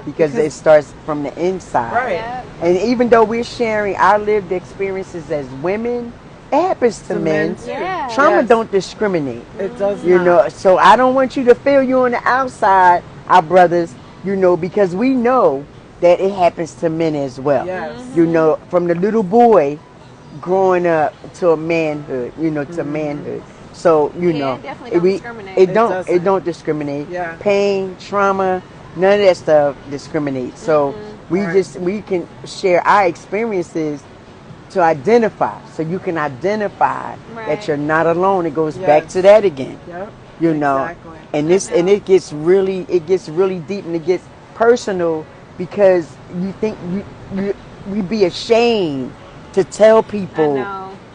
Because it starts from the inside. Right. Yep. And even though we're sharing our lived experiences as women, it happens to men. too. Yeah. Trauma Yes. don't discriminate. It does You not. know, so I don't want you to feel you on the outside, our brothers, because we know that it happens to men as well. Yes. From the little boy growing up to a manhood, to manhood. So, it definitely don't discriminate. It doesn't. don't discriminate. Yeah. Pain, trauma, none of that stuff discriminates. So we can share our experiences to identify. So you can identify that you're not alone. It goes back to that again. Yep. Exactly. And it gets really deep, and it gets personal, because you think we be ashamed to tell people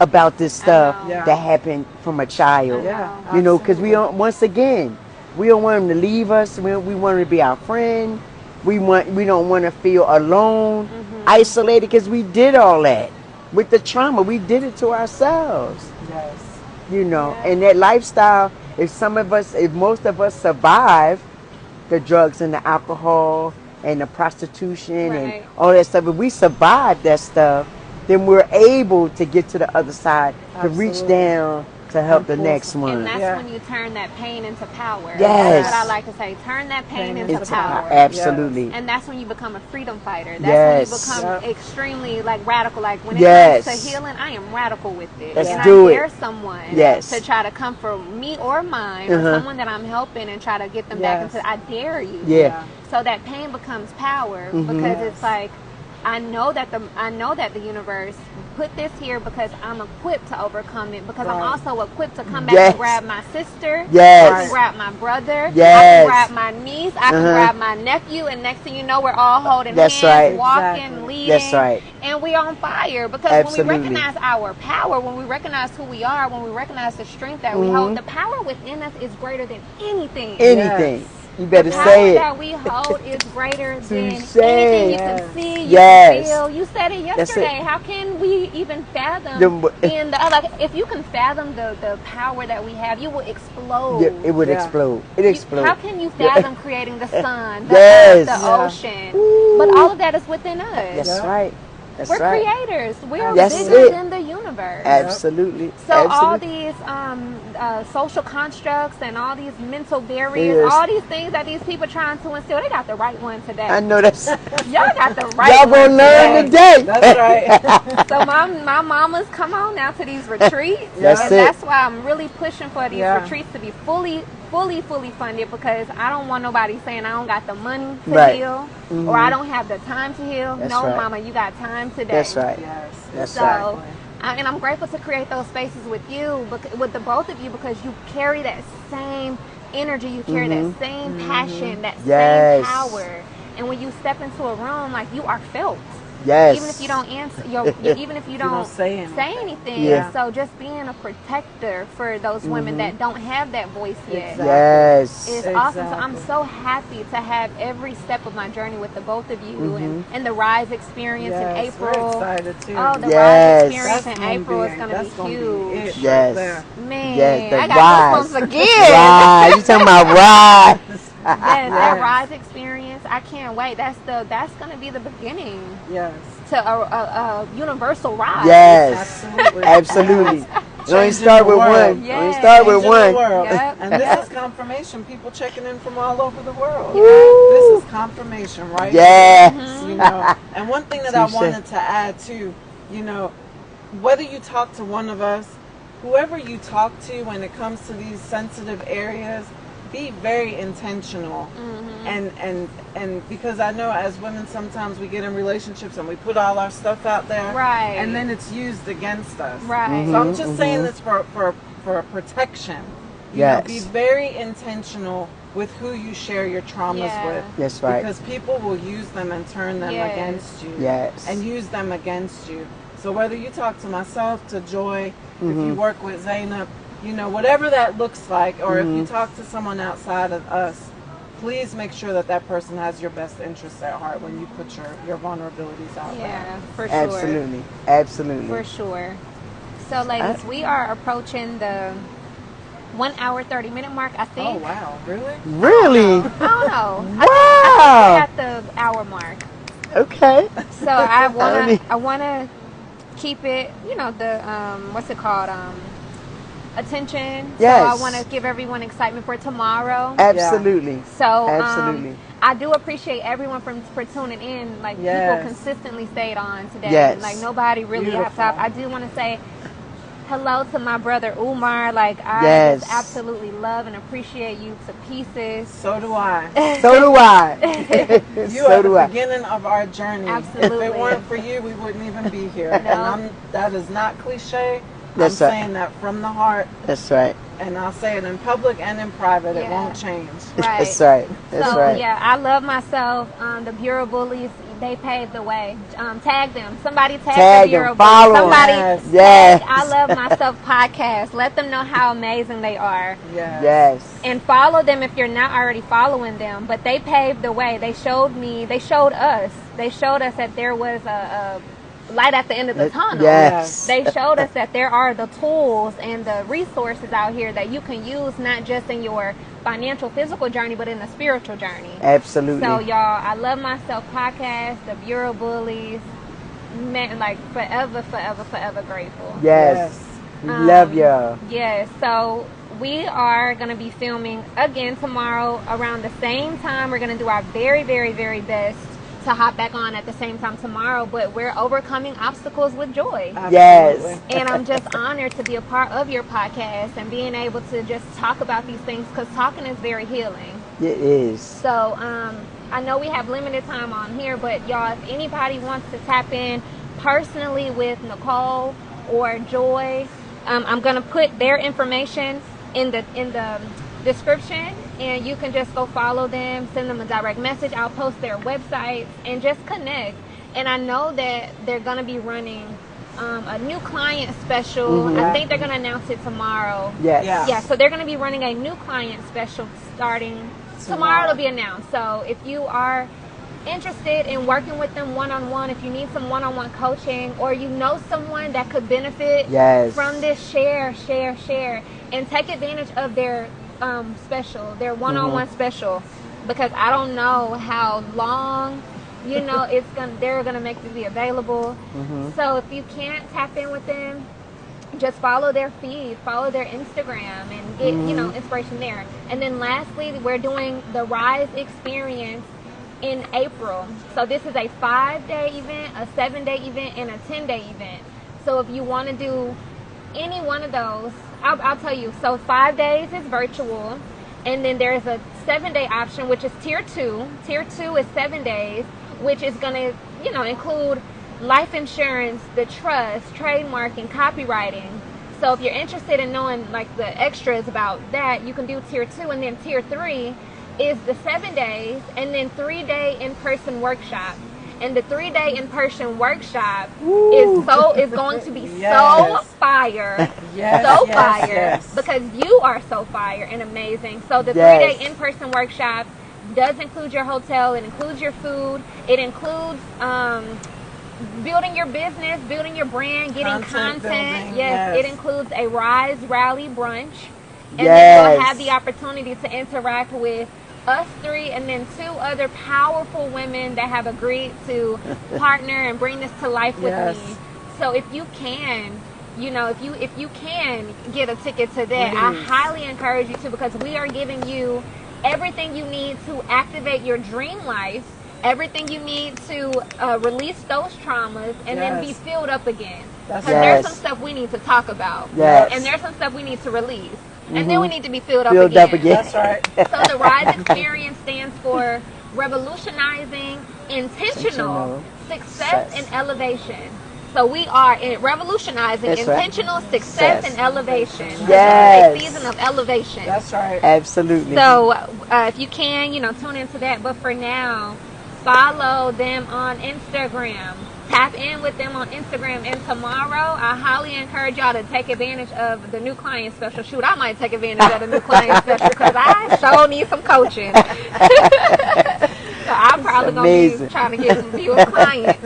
about this stuff that happened from a child. Yeah. Because we don't. Once again, we don't want them to leave us. We want them to be our friend. We don't want to feel alone, isolated, because we did all that with the trauma. We did it to ourselves. Yes. You know, Yeah. and that lifestyle, if most of us survive the drugs and the alcohol and the prostitution and Right. all that stuff, if we survive that stuff, then we're able to get to the other side, to reach Absolutely. down to help And the pull next some- one. And that's Yeah. when you turn that pain into power. Yes. That's what I like to say. Turn that pain into It's power. absolutely. And that's when you become a freedom fighter. That's Yes. when you become Yep. extremely like radical. Like when it Yes. comes to healing, I am radical with it. Let's and do I it. dare someone Yes. to try to come for me or mine Uh-huh. or someone that I'm helping and try to get them back Yes. into. I dare you. Yeah. So that pain becomes power Mm-hmm. because Yes. it's like I know that the universe put this here because I'm equipped to overcome it. Because I'm Right. also equipped to come back Yes. and grab my sister. Yes. I can grab my brother. I Yes. can grab my niece. I can Uh-huh. grab my nephew. And next thing you know, we're all holding That's hands, right. walking, Exactly. leading. That's right. And we on fire because Absolutely. when we recognize our power, when we recognize who we are, when we recognize the strength that we hold, the power within us is greater than anything. Anything. Yes. You better The power say it. that we hold is greater than Touche. anything you Yes. can see, you Yes. can feel. You said it That's it. yesterday. How can we even fathom The- being like if you can fathom the power that we have, you will explode. Yeah, it would Yeah. explode. It You- explodes. How can you fathom creating the sun, the Yes. earth, the Yeah. ocean? Ooh. But all of that is within us. That's Yeah. right. That's We're right. creators. We're That's bigger it. than the universe. Absolutely. So all Absolutely. these social constructs and all these mental barriers, Yes. all these things that these people trying to instill, they got the right one today. I know that's Y'all got the right y'all one gonna learn today. today. That's right. So my mamas come on now to these retreats. That's and it. that's why I'm really pushing for these Yeah. retreats to be fully funded because I don't want nobody saying I don't got the money to Right. heal or I don't have the time to heal. That's No, right. mama, you got time today. That's right. Yes. That's So, right. and I'm grateful to create those spaces with you, with the both of you, because you carry that same energy, you carry that same passion, that Yes. same power. And when you step into a room, like you are felt. Yes. Even if you don't answer, even if you don't don't say anything. Yeah. So just being a protector for those women that don't have that voice yet. Exactly. Yes. Is awesome. So I'm Exactly. so happy to have every step of my journey with the both of you and the Rise experience in Yes, April. we're excited too. Oh, the Yes. Rise experience That's in gonna April is be- going to that's be gonna huge. it Yes. right there. Man, Yes, the I got rise. goosebumps again. Rise. You talking about rise? Yes, that Yes. Rise experience, I can't wait. That's going to be the beginning Yes. to a universal rise. Yes. Absolutely. Absolutely. Yes. You only Changing start the with world. one. You only Yes. start with Changing one. the world. Yep. And this Yep. is confirmation. People checking in from all over the world. Woo. This is confirmation, right? Yes. You know, and one thing that I Touche. wanted to add too, you know, whether you talk to one of us, whoever you talk to when it comes to these sensitive areas, be very intentional. And because I know as women sometimes we get in relationships and we put all our stuff out there, Right. and then it's used against us. Right. So I'm just saying this for protection. You know, Yes. be very intentional with who you share your traumas Yeah. with. That's right. Because people will use them and turn them Yes. against you. Yes. And use them against you. So whether you talk to myself, to Joy, if you work with Zainab, you know, whatever that looks like, or if you talk to someone outside of us, please make sure that that person has your best interests at heart when you put your vulnerabilities out there. Yeah, for sure. Absolutely. Absolutely. For sure. So, ladies, we are approaching the 1 hour, 30-minute mark, I Oh, think. wow. Really? Really? I don't know. I Wow. think we're at the hour mark. Okay. So I Only- wanna keep it, you know, the what's it called? Attention. Yes. So I wanna give everyone excitement for tomorrow. Absolutely. So Absolutely. I do appreciate everyone for tuning in. Like Yes. people consistently stayed on today. Yes. Like nobody really Beautiful. hopped off. I do want to say hello to my brother Umar. Like I Yes. just absolutely love and appreciate you to pieces. So do I. So do I. You so are do the I. beginning of our journey. Absolutely. If it weren't for you, we wouldn't even be here. And that is not cliche. That's I'm right. saying that from the heart, That's right. and I'll say it in public and in private. It Yeah. won't change. Right. That's right. That's so right. yeah, I love myself. The Bureau Bullies, they paved the way. Tag them. Somebody tag Tag the Bureau them. Bullies. Follow 'em. Somebody Yes. Yes. tag I Love Myself podcast. Let them know how amazing they are. Yes. Yes. And follow them if you're not already following them. But they paved the way. They showed us that there was a light at the end of the tunnel. Yes. They showed us that there are the tools and the resources out here that you can use, not just in your financial, physical journey, but in the spiritual journey. Absolutely. So, y'all, I Love Myself podcast, the Bureau Bullies, man, like forever, forever, forever grateful. Yes. We love y'all. Yes. So we are going to be filming again tomorrow around the same time. We're going to do our very, very, very best to hop back on at the same time tomorrow, but we're overcoming obstacles with joy. Absolutely. Yes. And I'm just honored to be a part of your podcast and being able to just talk about these things, because talking is very healing. It is. So I know we have limited time on here, but y'all, if anybody wants to tap in personally with Nicole or Joy, I'm going to put their information in the description, and you can just go follow them, send them a direct message. I'll post their websites and just connect. And I know that they're going to be running a new client special. I think they're going to announce it tomorrow. Yes. Yeah, so they're going to be running a new client special starting tomorrow. It'll be announced. So if you are interested in working with them one-on-one, if you need some one-on-one coaching, or you know someone that could benefit from this, share, and take advantage of their special, their one-on-one special, because I don't know how long, they're gonna make it be available. So if you can't tap in with them, just follow their feed, follow their Instagram, and get inspiration there. And then lastly, we're doing the Rise Experience in April. So this is a 5-day event, a 7-day event, and a 10-day event. So if you want to do any one of those, I'll tell you. So 5 days is virtual, and then there's a 7-day option, which is tier 2. Tier 2 is 7 days, which is going to, include life insurance, the trust, trademarking, copywriting. So if you're interested in knowing like the extras about that, you can do tier 2, and then tier 3 is the 7 days and then 3-day in-person workshop. And the 3-day in-person workshop is going to be so fire, because you are so fire and amazing. So the 3-day in-person workshop does include your hotel, it includes your food, it includes building your business, building your brand, getting content. Yes, it includes a Rise Rally brunch, and then you'll have the opportunity to interact with us 3 and then 2 other powerful women that have agreed to partner and bring this to life with me. So if you can, if you can get a ticket to that, I highly encourage you to, because we are giving you everything you need to activate your dream life, everything you need to release those traumas and then be filled up again. Because there's some stuff we need to talk about, and there's some stuff we need to release. And then we need to be filled up again. That's right. So the Rise Experience stands for Revolutionizing Intentional Success and Elevation. So we are revolutionizing intentional success and elevation. Yes. A season of elevation. That's right. Absolutely. So if you can, tune into that. But for now, follow them on Instagram. Tap in with them on Instagram. And tomorrow, I highly encourage y'all to take advantage of the new client special. Shoot, I might take advantage of the new client special, because I sure need some coaching. So I'm probably going to be trying to get some fewer clients.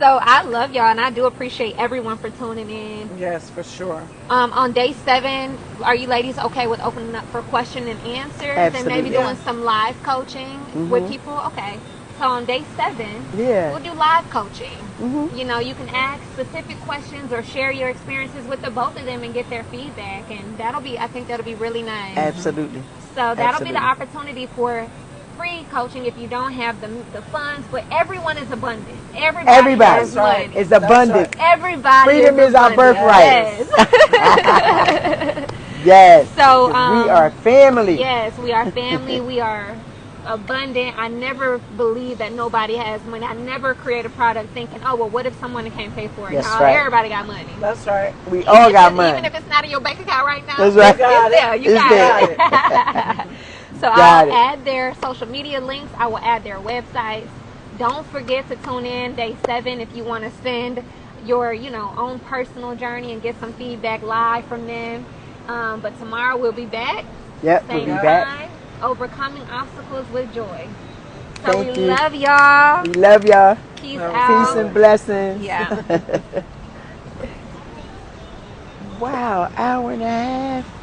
So I love y'all, and I do appreciate everyone for tuning in. Yes, for sure. On day 7, are you ladies okay with opening up for question and answers? Absolutely. And maybe doing some live coaching with people? Okay. So on day 7, we'll do live coaching. You can ask specific questions or share your experiences with the both of them and get their feedback, and I think that'll be really nice. Absolutely. So that'll be the opportunity for free coaching if you don't have the funds, but everyone is abundant. Everybody has money. is abundant. Right. Everybody Freedom is our birthright. Yes. Yes. So we are family. Yes, we are family. We are abundant. I never believe that nobody has money. I never create a product thinking, oh, well, what if someone can't pay for it? That's No, right. everybody got money. That's right. We all got money. Even if it's not in your bank account right now, That's right. it's there. You got it. So I'll add their social media links. I will add their websites. Don't forget to tune in day 7 if you want to send your, own personal journey and get some feedback live from them. But tomorrow we'll be back. Yep, we'll be back. Overcoming obstacles with joy. So Thank we you. love y'all. We love y'all. Peace Love out. Peace and blessings. Yeah. Wow, hour and a half.